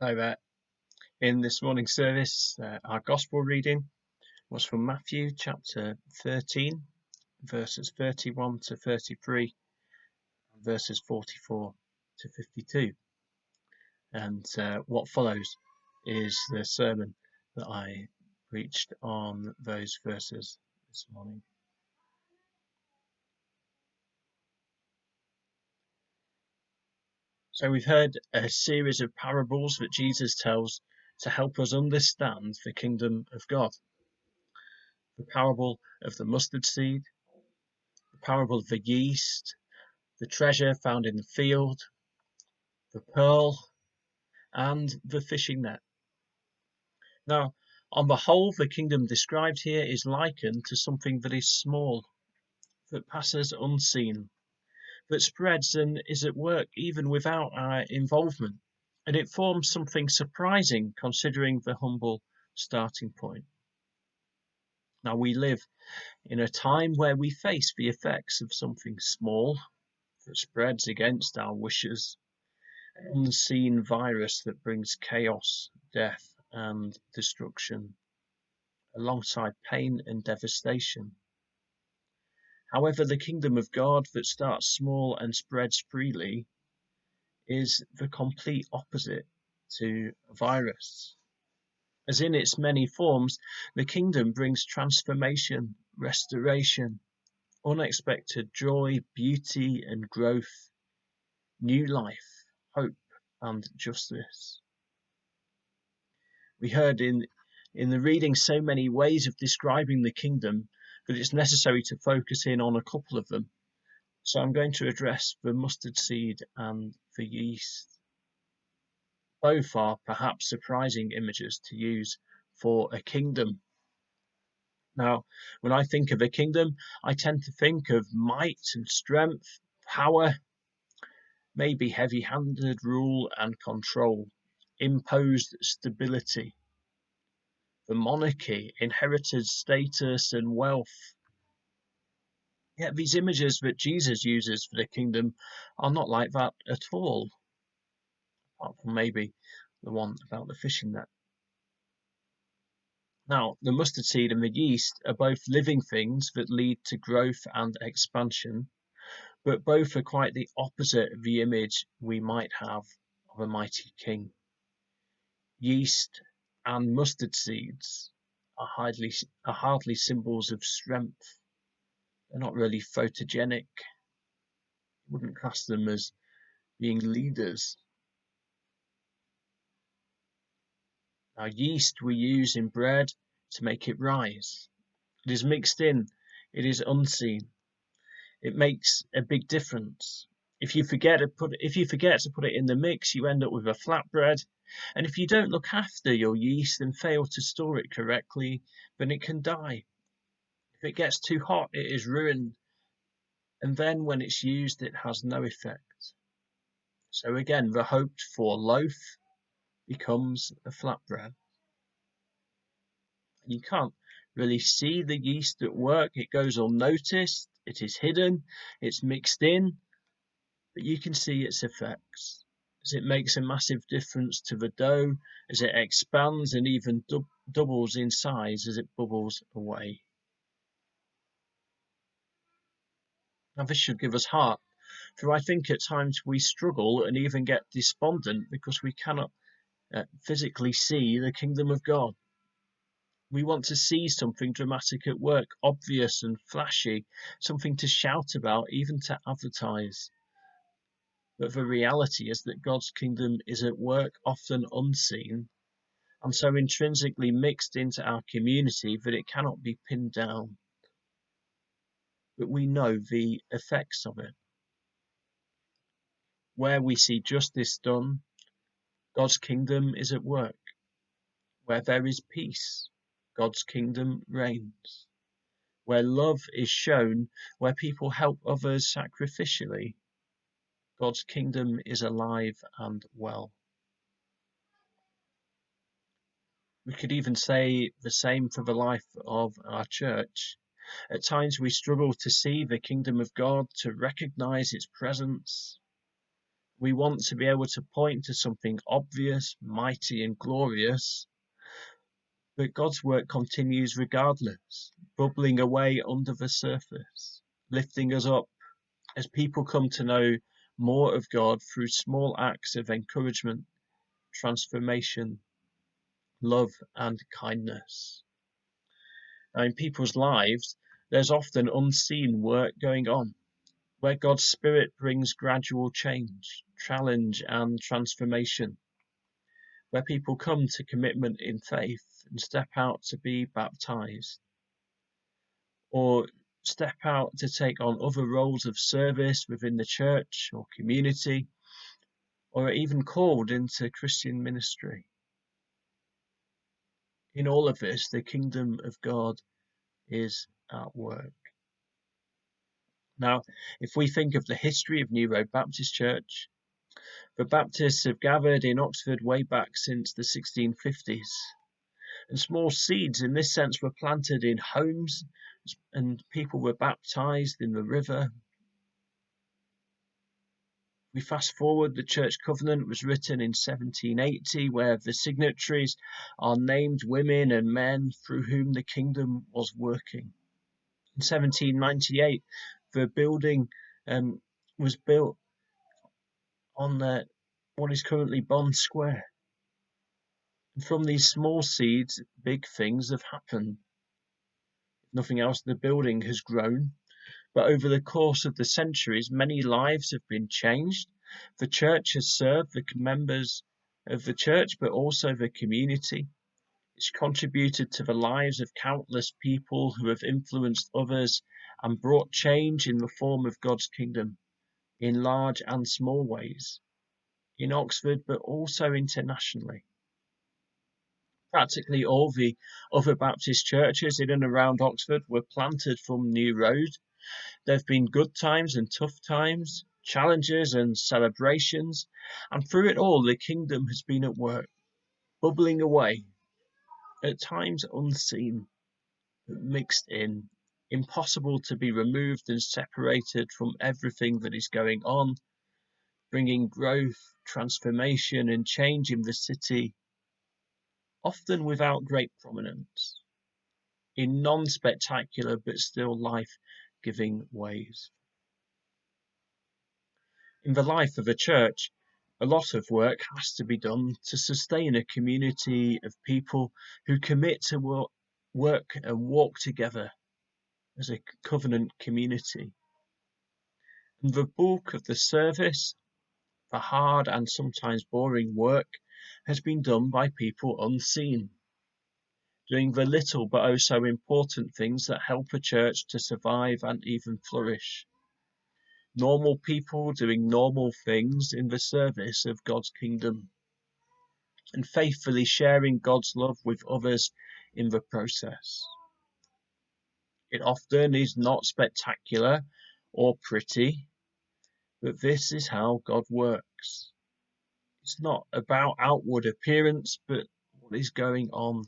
Hi there. In this morning's service, our gospel reading was from Matthew chapter 13, verses 31 to 33, and verses 44 to 52. And what follows is the sermon that I preached on those verses this morning. So we've heard a series of parables that Jesus tells to help us understand the kingdom of God. The parable of the mustard seed, the parable of the yeast, the treasure found in the field, the pearl, and the fishing net. Now, on the whole, the kingdom described here is likened to something that is small, that passes unseen, that spreads and is at work even without our involvement, and it forms something surprising considering the humble starting point. Now, we live in a time where we face the effects of something small that spreads against our wishes, an unseen virus that brings chaos, death, and destruction, alongside pain and devastation. However, the kingdom of God that starts small and spreads freely is the complete opposite to a virus. As in its many forms, the kingdom brings transformation, restoration, unexpected joy, beauty, and growth, new life, hope, and justice. We heard in the reading so many ways of describing the kingdom that it's necessary to focus in on a couple of them. So I'm going to address the mustard seed and the yeast. Both are perhaps surprising images to use for a kingdom. Now, when I think of a kingdom, I tend to think of might and strength, power, maybe heavy-handed rule and control, imposed stability, the monarchy, inherited status and wealth. Yet these images that Jesus uses for the kingdom are not like that at all, apart from maybe the one about the fishing net. Now, the mustard seed and the yeast are both living things that lead to growth and expansion, but both are quite the opposite of the image we might have of a mighty king. Yeast and mustard seeds are hardly symbols of strength. They're not really photogenic. You wouldn't class them as being leaders. Now, yeast we use in bread to make it rise. It is mixed in. It is unseen. It makes a big difference. If you forget to put it in the mix, you end up with a flatbread. And if you don't look after your yeast and fail to store it correctly, then it can die. If it gets too hot, it is ruined. And then when it's used, it has no effect. So again, the hoped for loaf becomes a flatbread. You can't really see the yeast at work. It goes unnoticed. It is hidden. It's mixed in. But you can see its effects as it makes a massive difference to the dough, as it expands and even doubles in size as it bubbles away. Now this should give us heart, for I think at times we struggle and even get despondent because we cannot physically see the kingdom of God. We want to see something dramatic at work, obvious and flashy, something to shout about, even to advertise. But the reality is that God's kingdom is at work, often unseen, and so intrinsically mixed into our community that it cannot be pinned down. But we know the effects of it. Where we see justice done, God's kingdom is at work. Where there is peace, God's kingdom reigns. Where love is shown, where people help others sacrificially, God's kingdom is alive and well. We could even say the same for the life of our church. At times we struggle to see the kingdom of God, to recognize its presence. We want to be able to point to something obvious, mighty, and glorious, but God's work continues regardless, bubbling away under the surface, lifting us up as people come to know more of God through small acts of encouragement, transformation, love, and kindness. Now, in people's lives, there's often unseen work going on, where God's Spirit brings gradual change, challenge, and transformation, where people come to commitment in faith and step out to be baptized, or step out to take on other roles of service within the church or community, or are even called into Christian ministry. In all of this, the kingdom of God is at work. Now, if we think of the history of New Road Baptist Church, the Baptists have gathered in Oxford way back since the 1650s. And small seeds in this sense were planted in homes, and people were baptized in the river. We fast forward, the church covenant was written in 1780, where the signatories are named women and men through whom the kingdom was working. In 1798, the building was built on what is currently Bond Square. And from these small seeds, big things have happened. If nothing else, the building has grown. But over the course of the centuries, many lives have been changed. The church has served the members of the church, but also the community. It's contributed to the lives of countless people who have influenced others and brought change in the form of God's kingdom in large and small ways, in Oxford, but also internationally. Practically all the other Baptist churches in and around Oxford were planted from New Road. There have been good times and tough times, challenges and celebrations, and through it all the kingdom has been at work, bubbling away, at times unseen, but mixed in, impossible to be removed and separated from everything that is going on, bringing growth, transformation, and change in the city, often without great prominence, in non-spectacular but still life-giving ways. In the life of a church, a lot of work has to be done to sustain a community of people who commit to work and walk together as a covenant community. And the bulk of the service, the hard and sometimes boring work, has been done by people unseen, doing the little but oh so important things that help a church to survive and even flourish. Normal people doing normal things in the service of God's kingdom, and faithfully sharing God's love with others in the process. It often is not spectacular or pretty, but this is how God works. It's not about outward appearance, but what is going on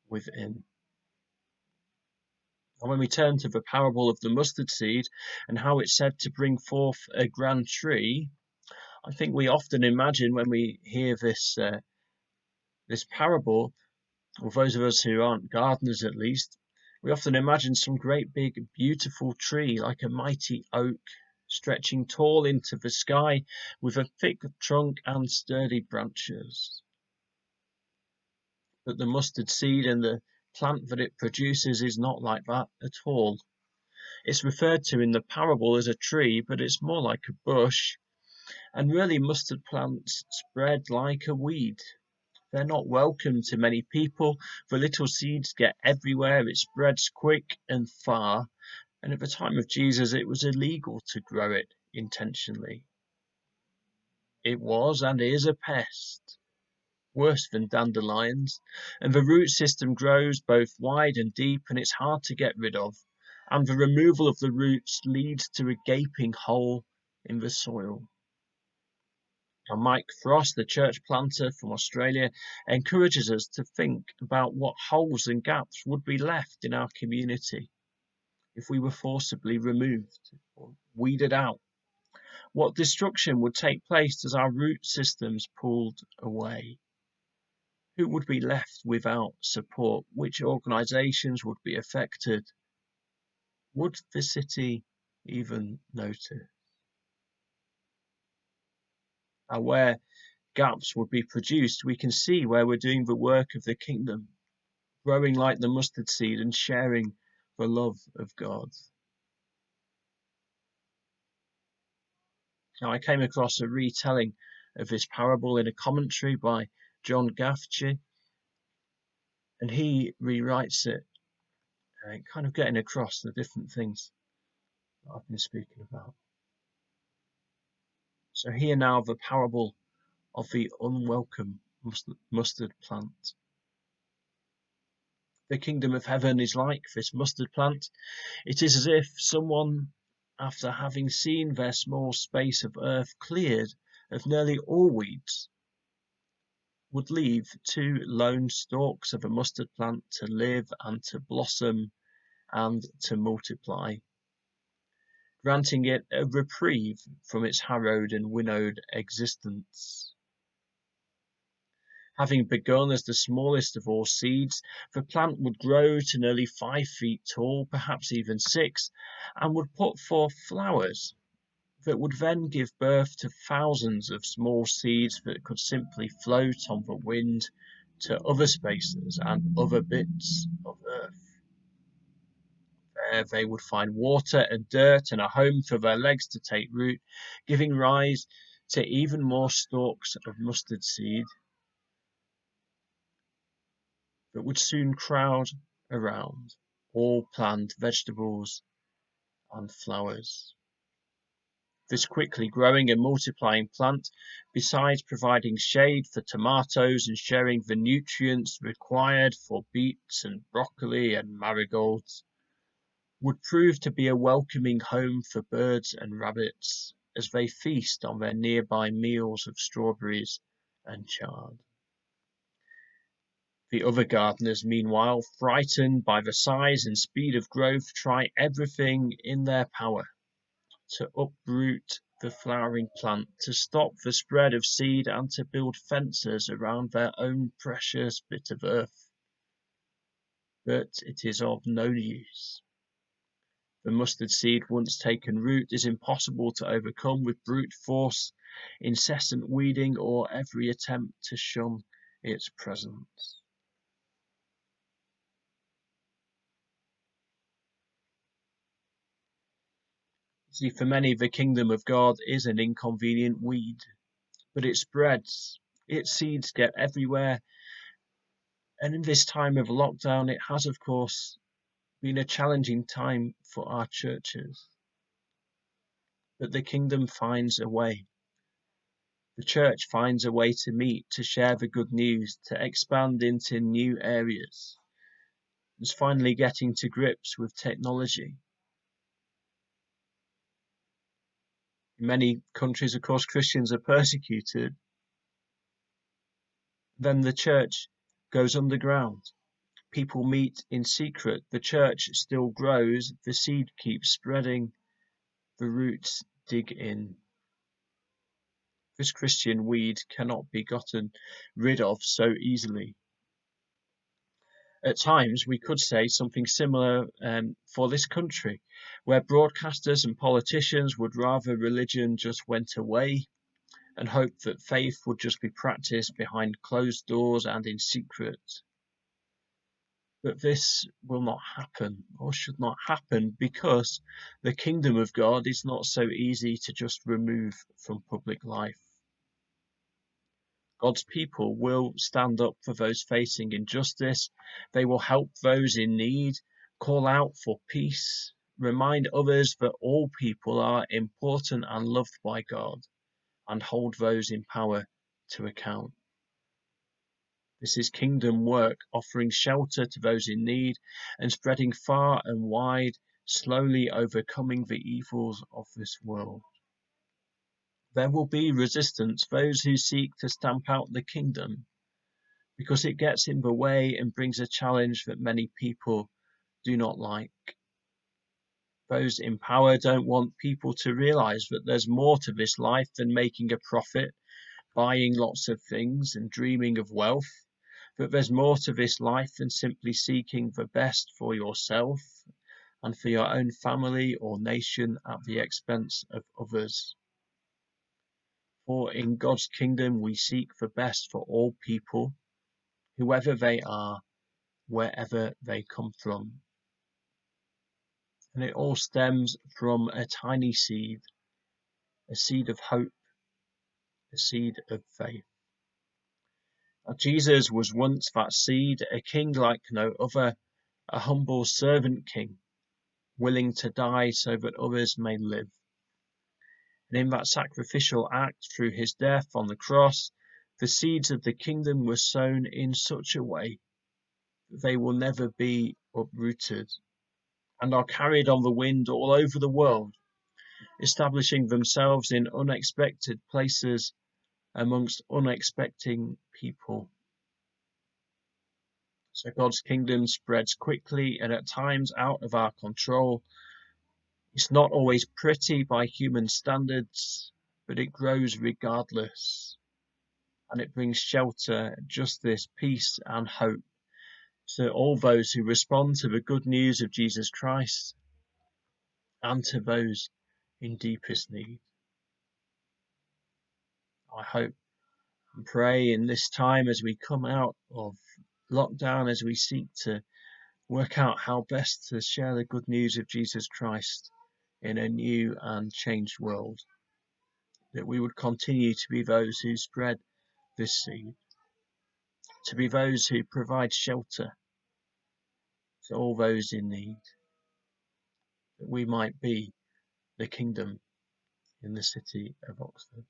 within. And when we turn to the parable of the mustard seed and how it's said to bring forth a grand tree, I think we often imagine when we hear this parable, or those of us who aren't gardeners at least, we often imagine some great big beautiful tree like a mighty oak, stretching tall into the sky with a thick trunk and sturdy branches. But the mustard seed and the plant that it produces is not like that at all. It's referred to in the parable as a tree, but it's more like a bush. And really, mustard plants spread like a weed. They're not welcome to many people. The little seeds get everywhere. It spreads quick and far. And at the time of Jesus, it was illegal to grow it intentionally. It was and is a pest, worse than dandelions. And the root system grows both wide and deep, and it's hard to get rid of. And the removal of the roots leads to a gaping hole in the soil. Now, Mike Frost, the church planter from Australia, encourages us to think about what holes and gaps would be left in our community if we were forcibly removed or weeded out. What destruction would take place as our root systems pulled away? Who would be left without support? Which organisations would be affected? Would the city even notice? And where gaps would be produced, we can see where we're doing the work of the kingdom, growing like the mustard seed and sharing the love of God. Now, I came across a retelling of this parable in a commentary by John Gaffney, and he rewrites it, kind of getting across the different things that I've been speaking about. So here now the parable of the unwelcome mustard plant. The kingdom of heaven is like this mustard plant. It is as if someone, after having seen their small space of earth cleared of nearly all weeds, would leave 2 lone stalks of a mustard plant to live and to blossom and to multiply, granting it a reprieve from its harrowed and winnowed existence. Having begun as the smallest of all seeds, the plant would grow to nearly 5 feet tall, perhaps even 6, and would put forth flowers that would then give birth to thousands of small seeds that could simply float on the wind to other spaces and other bits of earth. There they would find water and dirt and a home for their legs to take root, giving rise to even more stalks of mustard seed that would soon crowd around all planned vegetables and flowers. This quickly growing and multiplying plant, besides providing shade for tomatoes and sharing the nutrients required for beets and broccoli and marigolds, would prove to be a welcoming home for birds and rabbits as they feast on their nearby meals of strawberries and chard. The other gardeners, meanwhile, frightened by the size and speed of growth, try everything in their power to uproot the flowering plant, to stop the spread of seed, and to build fences around their own precious bit of earth. But it is of no use. The mustard seed, once taken root, is impossible to overcome with brute force, incessant weeding, or every attempt to shun its presence. See, for many, the kingdom of God is an inconvenient weed, but it spreads. Its seeds get everywhere. And in this time of lockdown, it has, of course, been a challenging time for our churches. But the kingdom finds a way. The church finds a way to meet, to share the good news, to expand into new areas. It's finally getting to grips with technology. In many countries, of course, Christians are persecuted. Then the church goes underground. People meet in secret. The church still grows. The seed keeps spreading. The roots dig in. This Christian weed cannot be gotten rid of so easily. At times, we could say something similar for this country, where broadcasters and politicians would rather religion just went away and hope that faith would just be practiced behind closed doors and in secret. But this will not happen, or should not happen, because the kingdom of God is not so easy to just remove from public life. God's people will stand up for those facing injustice. They will help those in need, call out for peace, remind others that all people are important and loved by God, and hold those in power to account. This is kingdom work, offering shelter to those in need and spreading far and wide, slowly overcoming the evils of this world. There will be resistance, those who seek to stamp out the kingdom, because it gets in the way and brings a challenge that many people do not like. Those in power don't want people to realise that there's more to this life than making a profit, buying lots of things and dreaming of wealth, that there's more to this life than simply seeking the best for yourself and for your own family or nation at the expense of others. For in God's kingdom we seek the best for all people, whoever they are, wherever they come from. And it all stems from a tiny seed, a seed of hope, a seed of faith. Now, Jesus was once that seed, a king like no other, a humble servant king, willing to die so that others may live. And in that sacrificial act, through his death on the cross, the seeds of the kingdom were sown in such a way that they will never be uprooted and are carried on the wind all over the world, establishing themselves in unexpected places amongst unexpecting people. So God's kingdom spreads quickly and at times out of our control. It's not always pretty by human standards, but it grows regardless. And it brings shelter, justice, peace, and hope to all those who respond to the good news of Jesus Christ and to those in deepest need. I hope and pray in this time as we come out of lockdown, as we seek to work out how best to share the good news of Jesus Christ in a new and changed world, that we would continue to be those who spread this seed, to be those who provide shelter to all those in need, that we might be the kingdom in the city of Oxford.